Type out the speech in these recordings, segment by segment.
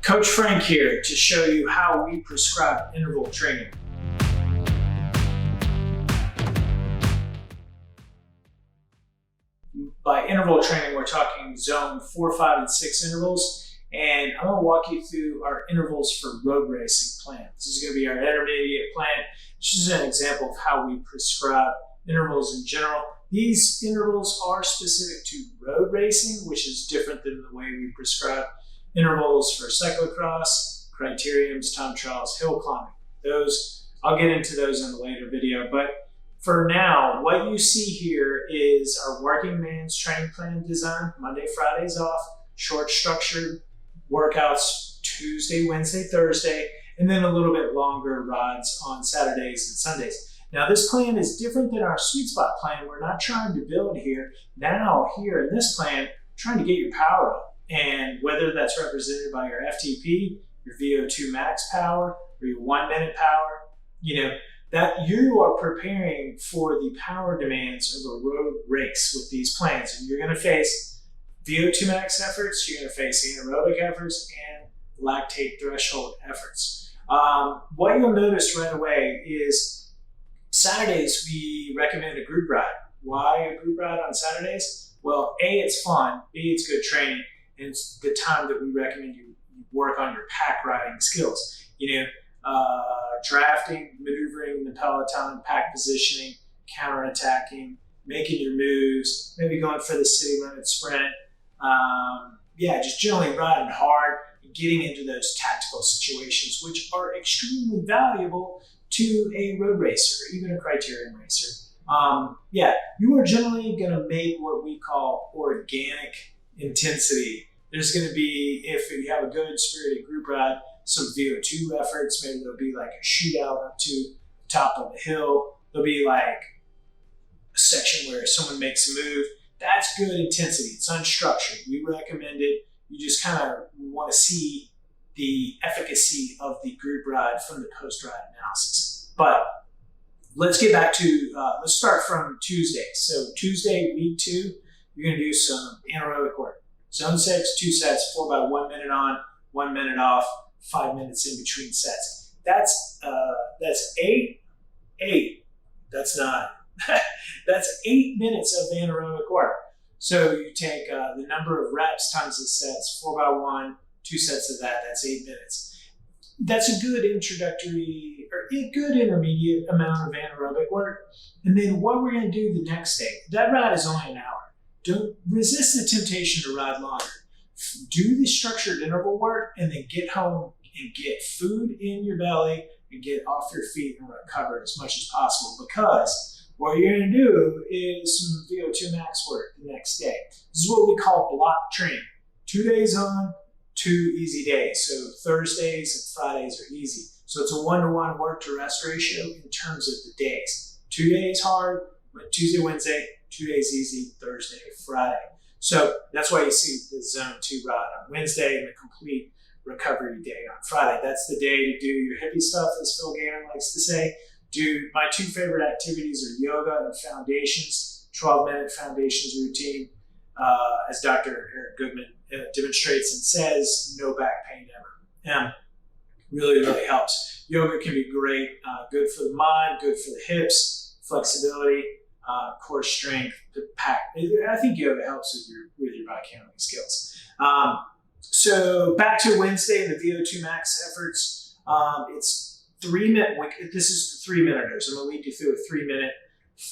Coach Frank here to show you how we prescribe interval training. By interval training, we're talking zone 4, 5, and 6 intervals, and I'm going to walk you through our intervals for road racing plan. This is going to be our intermediate plan. This is an example of how we prescribe intervals in general. These intervals are specific to road racing, which is different than the way we prescribe intervals for cyclocross, criteriums, time trials, hill climbing. I'll get into those in a later video, but for now, what you see here is our working man's training plan design. Monday, Fridays off, short structured workouts Tuesday, Wednesday, Thursday, and then a little bit longer rides on Saturdays and Sundays. Now, this plan is different than our sweet spot plan. We're not trying to build here. Now, here in this plan, we're trying to get your power up. And whether that's represented by your FTP, your VO2 max power, or your 1 minute power, that you are preparing for the power demands of a road race with these plans. And you're going to face VO2 max efforts, you're going to face anaerobic efforts, and lactate threshold efforts. What you'll notice right away is Saturdays, we recommend a group ride. Why a group ride on Saturdays? Well, A, it's fun, B, it's good training, and it's the time that we recommend you work on your pack riding skills. Drafting, maneuvering the peloton, pack positioning, counterattacking, making your moves, maybe going for the city limit sprint. Just generally riding hard and getting into those tactical situations, which are extremely valuable to a road racer, even a criterium racer. You are generally going to make what we call organic intensity. There's going to be, if you have a good spirited group ride, some VO2 efforts. Maybe there'll be like a shootout up to the top of the hill. There'll be like a section where someone makes a move. That's good intensity. It's unstructured. We recommend it. You just kind of want to see the efficacy of the group ride from the post-ride analysis. But let's get back to, let's start from Tuesday. So Tuesday, week 2, you're going to do some anaerobic work. Zone 6, 2 sets, 4 by 1 minute on, 1 minute off, 5 minutes in between sets. That's 8. That's not. That's 8 minutes of anaerobic work. So you take the number of reps times the sets, 4 by 1, 2 sets of that. That's 8 minutes. That's a good introductory or a good intermediate amount of anaerobic work. And then what we're going to do the next day. That ride is only an hour. Don't resist the temptation to ride longer. Do the structured interval work and then get home and get food in your belly and get off your feet and recover as much as possible, because what you're going to do is some VO2 max work the next day. This is what we call block training. 2 days on, 2 easy days. So Thursdays and Fridays are easy. So it's a 1-to-1 work to rest ratio in terms of the days. 2 days hard, Tuesday, Wednesday, 2 days easy, Thursday, Friday. So that's why you see the zone 2 ride on Wednesday and the complete recovery day on Friday. That's the day to do your hippie stuff, as Phil Gannon likes to say. My 2 favorite activities are yoga and foundations, 12-minute foundations routine. As Dr. Eric Goodman demonstrates and says, no back pain ever. Really, really helps. Yoga can be great, good for the mind, good for the hips, flexibility, core strength, pack. I think yoga helps with your body handling skills. So back to Wednesday and the VO2 max efforts. It's 3 minute. This is the 3-minuters. I'm going to lead you through a 3-minute,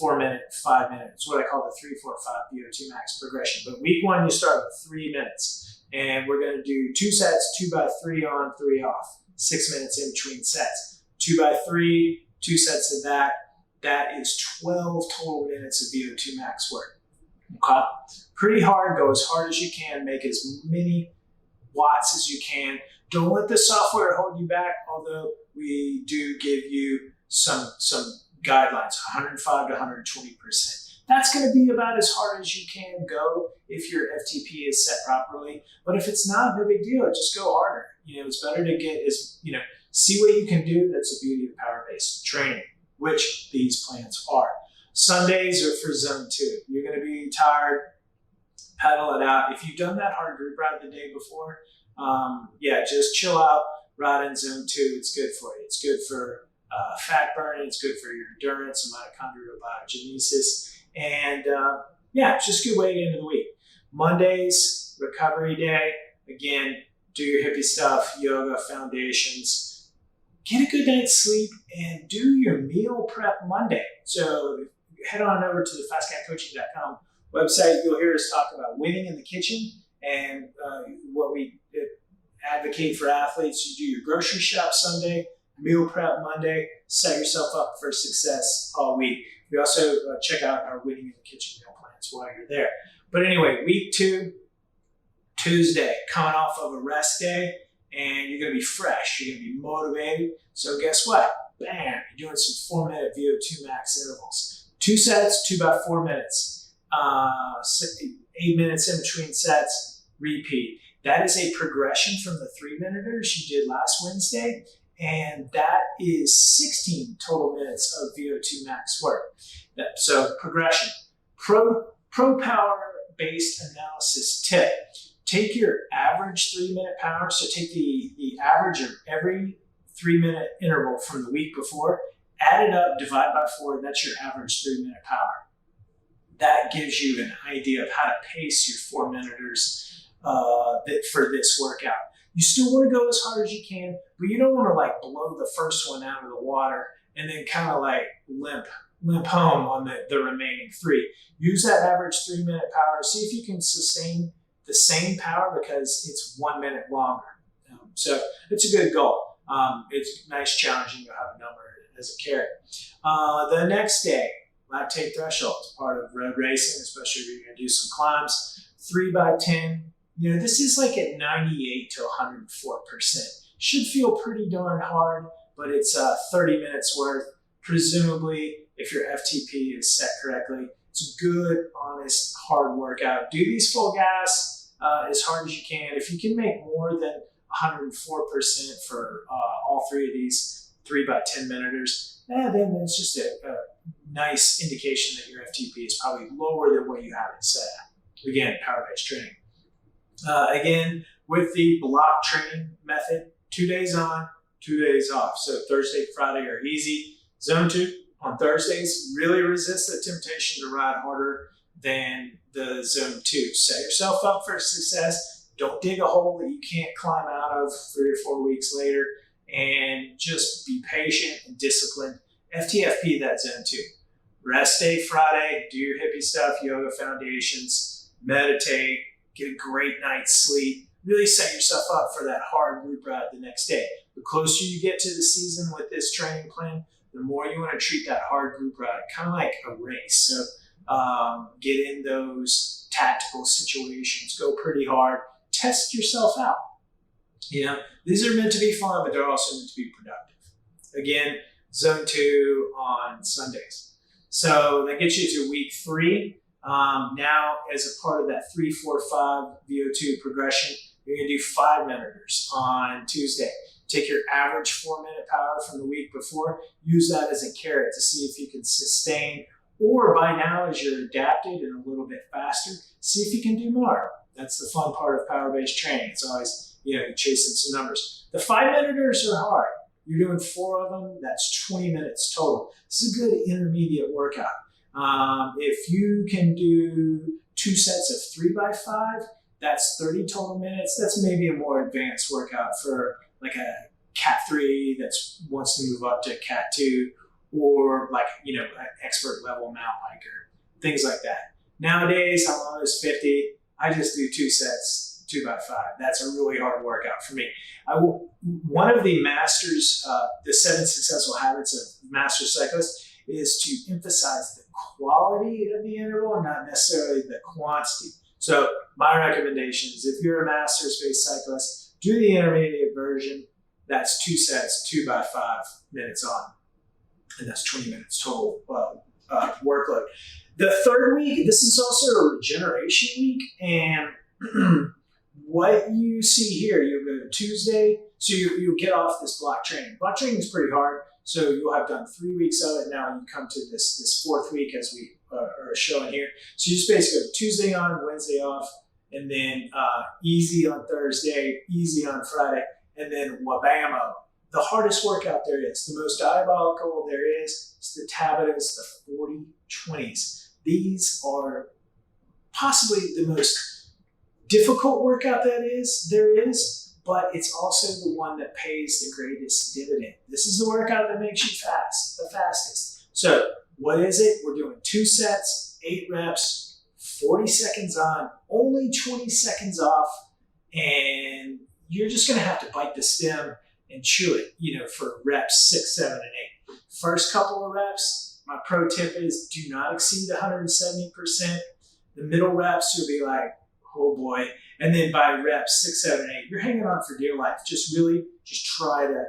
4-minute, 5-minute. It's what I call the 3, 4, 5 VO2 max progression. But week 1, you start with 3 minutes, and we're going to do 2 sets, 2 by 3 on, 3 off, 6 minutes in between sets. 2 by 3, 2 sets of that. That is 12 total minutes of VO2 max work. Okay? Pretty hard. Go as hard as you can. Make as many watts as you can. Don't let the software hold you back, although we do give you some guidelines, 105 to 120%. That's going to be about as hard as you can go if your FTP is set properly. But if it's not, no big deal. Just go harder. It's better to see what you can do. That's the beauty of power-based training, which these plans are. Sundays are for zone 2. You're going to be tired, pedal it out. If you've done that hard group ride the day before, Yeah, just chill out, ride in zone 2. It's good for you. It's good for fat burning. It's good for your endurance, mitochondrial biogenesis. And yeah, it's just a good way to get into the week. Mondays, recovery day. Again, do your hippie stuff, yoga, foundations. Get a good night's sleep and do your meal prep Monday. So head on over to the fastcatcoaching.com website. You'll hear us talk about winning in the kitchen and what we advocate for athletes. You do your grocery shop Sunday, meal prep Monday, set yourself up for success all week. We also check out our winning in the kitchen meal plans while you're there. But anyway, week 2, Tuesday, coming off of a rest day, and you're going to be fresh. You're going to be motivated. So guess what? Bam! You're doing some 4-minute VO2 Max Intervals. 2 sets, 2 by 4 minutes. 8 minutes in between sets, repeat. That is a progression from the 3-minuters you did last Wednesday, and that is 16 total minutes of VO2 max work. So progression. Pro power-based analysis tip. Take your average 3-minute power, so take the average of every 3-minute interval from the week before, add it up, divide by 4, that's your average 3-minute power. That gives you an idea of how to pace your 4-minuters for this workout. You still want to go as hard as you can, but you don't want to like blow the first one out of the water and then kind of like limp home on the remaining 3. Use that average 3-minute power. See if you can sustain the same power because it's 1 minute longer. So it's a good goal. It's nice challenging to have a number as a carrot. The next day, lactate thresholds, part of road racing, especially if you're going to do some climbs. 3 by 10. You know, this is like at 98 to 104%. Should feel pretty darn hard, but it's 30 minutes worth. Presumably, if your FTP is set correctly, it's a good, honest, hard workout. Do these full gas as hard as you can. If you can make more than 104% for all 3 of these 3 by 10 minuters, then it's just a nice indication that your FTP is probably lower than what you have it set at. Again, power-based training. Again, with the block training method, 2 days on, 2 days off. So Thursday, Friday are easy. Zone 2 on Thursdays, really resist the temptation to ride harder than the zone 2. Set yourself up for success. Don't dig a hole that you can't climb out of 3 or 4 weeks later, and just be patient and disciplined. FTFP that zone 2. Rest day Friday, do your hippie stuff, yoga foundations, meditate, get a great night's sleep. Really set yourself up for that hard group ride the next day. The closer you get to the season with this training plan, the more you want to treat that hard group ride kind of like a race. So get in those tactical situations, go pretty hard, test yourself out. You know, these are meant to be fun, but they're also meant to be productive. Again, zone 2 on Sundays. So that gets you to week 3. Now, as a part of that 3-4-5 VO2 progression, you're going to do 5-minuters on Tuesday. Take your average 4-minute power from the week before, use that as a carrot to see if you can sustain, or by now, as you're adapted and a little bit faster, see if you can do more. That's the fun part of power-based training. It's always, chasing some numbers. The 5-minuters are hard. You're doing 4 of them, that's 20 minutes total. This is a good intermediate workout. If you can do 2 sets of 3 by 5, that's 30 total minutes. That's maybe a more advanced workout for like a Cat 3 that wants to move up to Cat 2, or like, an expert level mountain biker, things like that. Nowadays, I'm almost 50. I just do 2 sets, 2 by 5. That's a really hard workout for me. One of the masters, the 7 successful habits of master cyclists, is to emphasize the quality of the interval and not necessarily the quantity. So my recommendation is, if you're a master space cyclist, do the intermediate version. That's 2 sets, 2 by 5 minutes on, and that's 20 minutes total workload. The third week, this is also a regeneration week, and what you see here, you'll go to Tuesday, so you get off this block training. Block training is pretty hard, so you'll have done 3 weeks of it. Now you come to this 4th week, as we are showing here. So you just basically go Tuesday on, Wednesday off, and then easy on Thursday, easy on Friday, and then wabamo. The hardest workout there is, the most diabolical there is the Tabatas, the 40-20s. These are possibly the most difficult workout there is, but it's also the one that pays the greatest dividend. This is the workout that makes you fast, the fastest. So what is it? We're doing 2 sets, 8 reps, 40 seconds on, only 20 seconds off, and you're just going to have to bite the stem and chew it, for reps 6, 7, and 8. First couple of reps, my pro tip is do not exceed 170%. The middle reps, you'll be like, oh boy. And then by reps 6, 7, and 8, you're hanging on for dear life. Just try to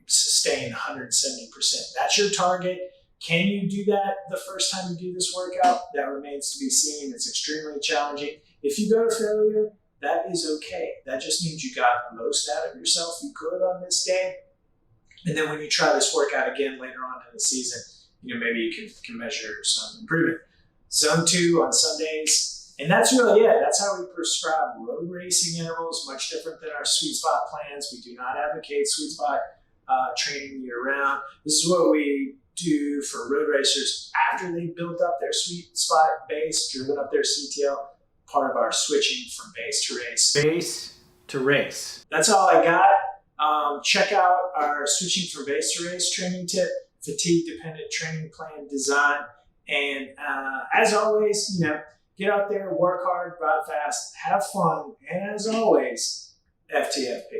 sustain 170%. That's your target. Can you do that the first time you do this workout? That remains to be seen. It's extremely challenging. If you go to failure, that is okay. That just means you got the most out of yourself you could on this day. And then when you try this workout again later on in the season, maybe you can measure some improvement. Zone 2 on Sundays. And that's really it. That's how we prescribe road racing intervals, much different than our sweet spot plans. We do not advocate sweet spot training year round. This is what we do for road racers after they built up their sweet spot base, driven up their CTL, part of our switching from base to race. Base to race. That's all I got. Check out our switching from base to race training tip, fatigue dependent training plan design. And as always, get out there, work hard, ride fast, have fun, and as always, FTFP.